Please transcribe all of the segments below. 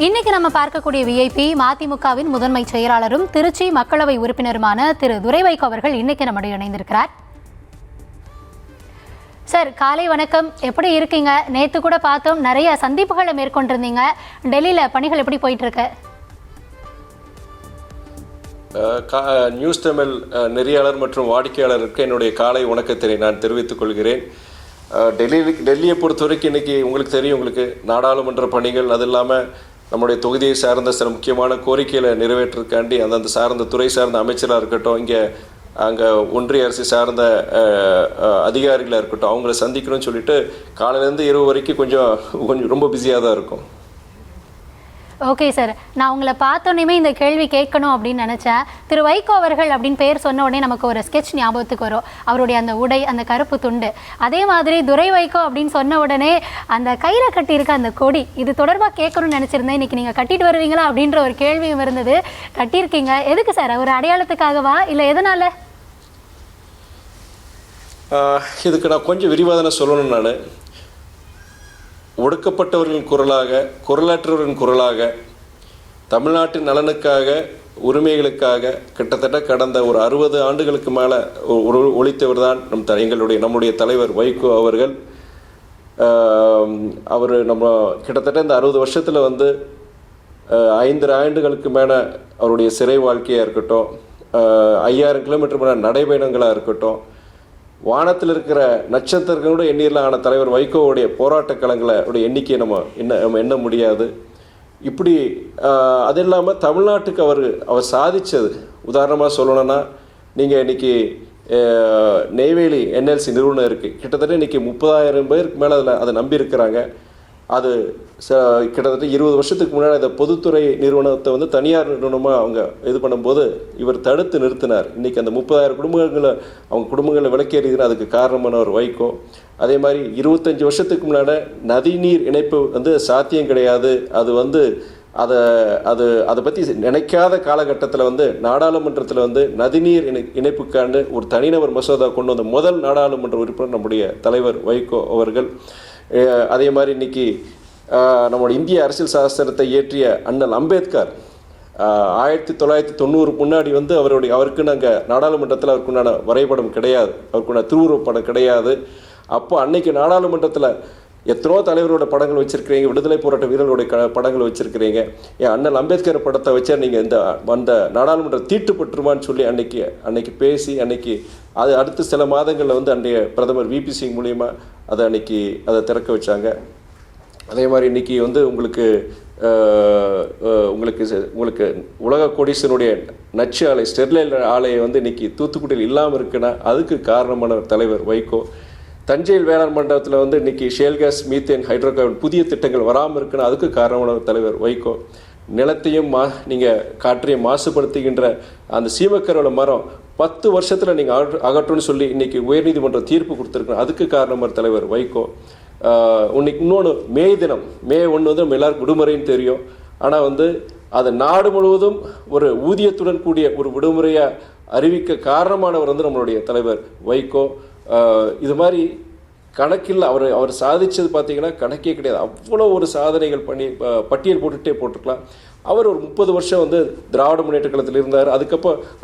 இன்னைக்கு நம்ம பார்க்கக்கூடிய விஐபி மதிமுகவின் முதன்மை செயலாளரும் திருச்சி மக்களவை உறுப்பினருமான திரு துரை வைகோ அவர்கள் இன்னைக்கு நம்முடைய இணைந்திருக்கிறார். சார், காலை வணக்கம். எப்படி இருக்கீங்க? நேற்று கூட பார்த்தோம், நிறைய சந்திப்புகளை மேற்கொண்டிருந்தீங்க. டெல்லியில் பணிகள் எப்படி போயிட்டு இருக்கு? நியூஸ் தமிழ் நெறியாளர் மற்றும் வாடிக்கையாளருக்கு என்னுடைய காலை வணக்கத்தினை நான் தெரிவித்துக் கொள்கிறேன். டெல்லியை பொறுத்த வரைக்கும் இன்றைக்கி உங்களுக்கு தெரியும், உங்களுக்கு நாடாளுமன்ற பணிகள், அது இல்லாமல் நம்முடைய தொகுதியை சார்ந்த சில முக்கியமான கோரிக்கைகளை நிறைவேற்றுக்காண்டி அந்தந்த சார்ந்த துறை சார்ந்த அமைச்சராக இருக்கட்டும், இங்கே அங்கே ஒன்றிய அரசு சார்ந்த அதிகாரிகளாக இருக்கட்டும், அவங்கள சந்திக்கணும்னு சொல்லிட்டு காலையிலேருந்து இரவு வரைக்கும் கொஞ்சம் ரொம்ப பிஸியாக தான் இருக்கும். ஓகே சார், நான் உங்களை பார்த்தோன்னே இந்த கேள்வி கேட்கணும் அப்படின்னு நினச்சேன். திரு வைகோ அவர்கள் அப்படின்னு பேர் சொன்ன உடனே நமக்கு ஒரு ஸ்கெட்ச் ஞாபகத்துக்கு வரும். அவருடைய அந்த உடை, அந்த கருப்பு துண்டு. அதே மாதிரி துரை வைகோ அப்படின்னு சொன்ன உடனே அந்த கையில் கட்டியிருக்க அந்த கொடி, இது தொடர்பாக கேட்கணும்னு நினச்சிருந்தேன். இன்றைக்கி நீங்கள் கட்டிட்டு வருவீங்களா அப்படின்ற ஒரு கேள்வியும் இருந்தது. கட்டியிருக்கீங்க. எதுக்கு சார்? ஒரு அடையாளத்துக்காகவா இல்லை எதனால்? இதுக்கு நான் கொஞ்சம் விரிவாதனை சொல்லணும். நான் ஒடுக்கப்பட்டவர்களின் குரலாக, குரலாற்றவர்களின் குரலாக, தமிழ்நாட்டின் நலனுக்காக, உரிமைகளுக்காக கிட்டத்தட்ட கடந்த ஒரு 60 ஆண்டுகளுக்கு மேலே ஒழித்தவர் தான் நம்முடைய தலைவர் வைகோ அவர்கள். அவர் நம்ம கிட்டத்தட்ட இந்த 60 வருஷத்தில் 5 ஆண்டுகளுக்கு மேலே அவருடைய சிறை வாழ்க்கையாக இருக்கட்டும், 5000 கிலோமீட்டர் மேலே நடைபயணங்களாக இருக்கட்டும், வானத்தில் இருக்கிற நட்சத்திரங்களோட எண்ணியில் ஆன தலைவர் வைகோவுடைய போராட்ட களங்களோட எண்ணிக்கையை நம்ம எண்ண முடியாது. இப்படி அது இல்லாமல் தமிழ்நாட்டுக்கு அவர் சாதித்தது உதாரணமாக சொல்லணும்னா, நீங்கள் இன்றைக்கி நெய்வேலி என்எல்சி நிறுவனம் இருக்குது. கிட்டத்தட்ட இன்றைக்கி 30,000 பேருக்கு மேலே அதை நம்பியிருக்கிறாங்க. அது கிட்டத்தட்ட 20 வருஷத்துக்கு முன்னாடி அந்த பொதுத்துறை நிறுவனத்தை தனியார் நிறுவனமாக அவங்க இது பண்ணும்போது இவர் தடுத்து நிறுத்தினார். இன்றைக்கி அந்த 30,000 குடும்பங்களை விலக்கேறிகிற அதுக்கு காரணமானவர் வைகோ. அதே மாதிரி 25 வருஷத்துக்கு முன்னாடி நதிநீர் இணைப்பு சாத்தியம் கிடையாது. அதை பற்றி நினைக்காத காலகட்டத்தில் நாடாளுமன்றத்தில் நதிநீர் இணைப்புக்காண்டு ஒரு தனிநபர் மசோதா கொண்டு வந்த முதல் நாடாளுமன்ற உறுப்பினர் நம்முடைய தலைவர் வைகோ அவர்கள். அதே மாதிரி இன்றைக்கி நம்முடைய இந்திய அரசியல் சாசனத்தை இயற்றிய அண்ணல் அம்பேத்கர் 1990 முன்னாடி அவருக்குன்னு அங்கே நாடாளுமன்றத்தில் அவருக்குண்டான வரைபடம் கிடையாது, அவருக்குண்டான திருவுருவப்படம் கிடையாது. அப்போ அன்னைக்கு நாடாளுமன்றத்தில் எத்தனோ தலைவரோட படங்கள் வச்சுருக்கிறீங்க, விடுதலை போராட்ட வீரர்களுடைய படங்கள் வச்சுருக்கிறீங்க. என் அண்ணல் அம்பேத்கர் படத்தை வச்சா நீங்கள் அந்த நாடாளுமன்றம் தீட்டுப்பட்டுருமான்னு சொல்லி அன்னைக்கு பேசி அது அடுத்த சில மாதங்களில் அன்றைய பிரதமர் விபி சிங் மூலிமா அதை திறக்க வச்சாங்க. அதே மாதிரி இன்றைக்கி உங்களுக்கு உலக கோடீஸ்வரனுடைய நச்சு ஆலை, ஸ்டெர்லைட் ஆலையை இன்றைக்கி தூத்துக்குடியில் இல்லாமல் இருக்குன்னா அதுக்கு காரணமான தலைவர் வைகோ. தஞ்சையில் வேளாண் மண்டபத்தில் இன்றைக்கி ஷேல் கேஸ், மீத்தேன், ஹைட்ரோகார்பன் புதிய திட்டங்கள் வராமல் இருக்குன்னா அதுக்கு காரணமான தலைவர் வைகோ. நிலத்தையும் நீங்கள் காற்றையும் மாசுபடுத்துகின்ற அந்த சீமக்கரோட மரம் 10 வருஷத்தில் நீங்கள் அகற்றும்னு சொல்லி இன்றைக்கி உயர்நீதிமன்றம் தீர்ப்பு கொடுத்துருக்கணும், அதுக்கு காரணமான தலைவர் வைகோ. இன்னொன்று மே 1 நம்ம எல்லாருக்கும் விடுமுறைன்னு தெரியும். ஆனால் அது நாடு முழுவதும் ஒரு ஊதியத்துடன் கூடிய ஒரு விடுமுறையாக அறிவிக்க காரணமானவர் நம்மளுடைய தலைவர் வைகோ. இது மாதிரி கணக்கில் அவர் சாதித்தது பார்த்திங்கன்னா கணக்கே கிடையாது. அவ்வளோ ஒரு சாதனைகள் பண்ணி பட்டியல் போட்டுருக்கலாம். அவர் ஒரு 30 வருஷம் திராவிட முன்னேற்ற கழகத்தில் இருந்தார்.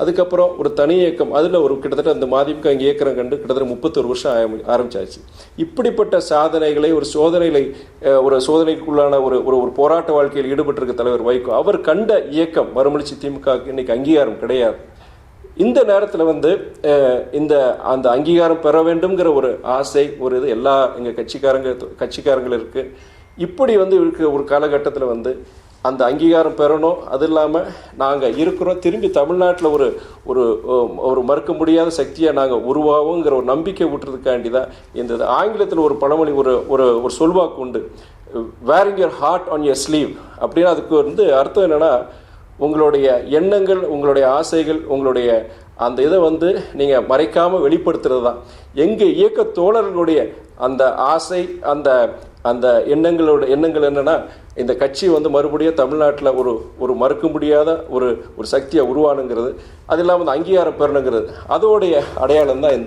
அதுக்கப்புறம் ஒரு தனி இயக்கம், அதில் கிட்டத்தட்ட அந்த மதிமுக இங்கே இயக்கம் கண்டு கிட்டத்தட்ட 31 வருஷம் ஆரம்பிச்சாச்சு. இப்படிப்பட்ட சாதனைகளை ஒரு சோதனைக்குள்ளான ஒரு போராட்ட வாழ்க்கையில் ஈடுபட்டிருக்க தலைவர் வைகோ. அவர் கண்ட இயக்கம் மறுமலர்ச்சி திமுகவுக்கு இன்னைக்கு அங்கீகாரம் கிடையாது. இந்த நேரத்தில் அந்த அங்கீகாரம் பெற வேண்டும்ங்கிற ஒரு ஆசை, ஒரு இது எல்லா எங்கள் கட்சிக்காரங்கள் இருக்குது. இப்படி இருக்க ஒரு காலகட்டத்தில் அந்த அங்கீகாரம் பெறணும். அது இல்லாமல் நாங்கள் இருக்கிறோம், திரும்பி தமிழ்நாட்டில் ஒரு மறுக்க முடியாத சக்தியாக நாங்கள் உருவாகுங்கிற ஒரு நம்பிக்கை விட்டுறதுக்காண்டி தான் இந்த ஆங்கிலத்தில் ஒரு பழமொழி, ஒரு சொல்வாக்கு உண்டு, wearing your heart on your sleeve. அப்படின்னா அதுக்கு அர்த்தம் என்னென்னா, உங்களுடைய எண்ணங்கள், உங்களுடைய ஆசைகள், உங்களுடைய அந்த இதை நீங்கள் மறைக்காமல் வெளிப்படுத்துறது தான். எங்கள் இயக்க தோழர்களுடைய அந்த ஆசை, அந்த எண்ணங்கள் என்னென்னா, இந்த கட்சி மறுபடியும் தமிழ்நாட்டில் ஒரு மறுக்க முடியாத ஒரு சக்தியாக உருவானுங்கிறது, அது இல்லாமல் அங்கீகாரம் பெறணுங்கிறது, அதோடைய அடையாளம் தான்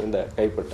இந்த கைப்பற்ற.